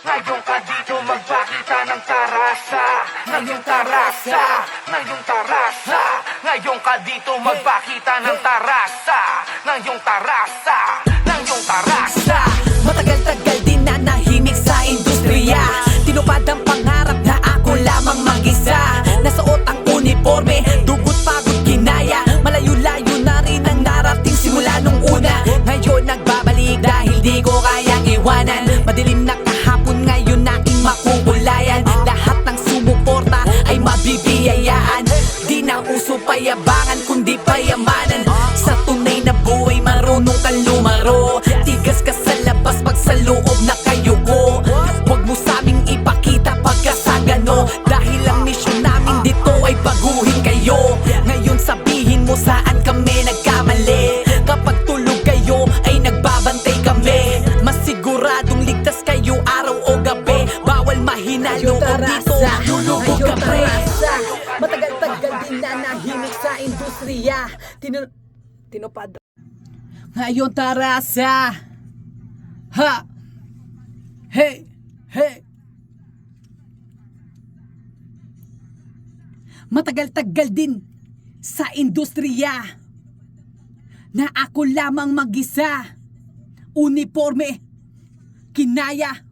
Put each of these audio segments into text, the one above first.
Ngayon ka dito magpakita ng tarasa. Ngayong tarasa, ngayong tarasa. Ngayon ka dito magpakita ng tarasa. Ngayong tarasa, ngayong tarasa. Matagal-tagal din na nahimik sa industriya. Tinupad ang pangarap na ako lamang mag-isa. Nasuot ang uniforme, dugot pagod kinaya. Malayo-layo na rin ang narating simula nung una. Ngayon nagbabalik dahil di ko kayang iwanan. Madilim na kahapon, ngayon aking makukulayan. Lahat ng sumuporta ay mabibiyayaan. Di na uso payabangan kundi payamanan. Sa tunay na buhay marunong kang lumaro. Tigas ka sa labas pag sa loob na kayo ko. Huwag mo sa aming ipakita pagkasagano. Dahil ang misyon namin dito ay baguhin kayo. Ngayon sabihin mo saan kami nagkamali. Kapag tulog kayo ay nagbabantay kami. Masiguradong ligtas kayo araw o gabi. Bawal mahina loob dito, lulubog ka pre. Matagal-tagal din na nahimik sa industriya. Tinupad. Ngayon tarasa. Ha! Hey! Hey! Matagal-tagal din sa industriya na ako lamang mag-isa. Uniforme, kinaya.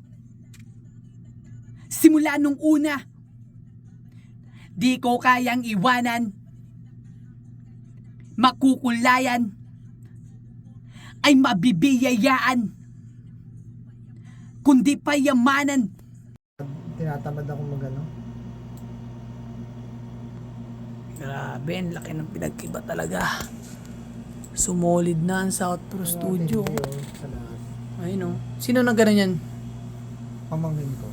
Simula nung una, di ko kayang iwanan. Makukulayan ay mabibiyayaan kundi payamanan. Tinatamad ako magano. Grabe, ang laki ng pinagkiba talaga. Sumolid na ang South Pro Studio. Sa lahat. Ayun o. Sino na ganun yan? Pamangkin ko.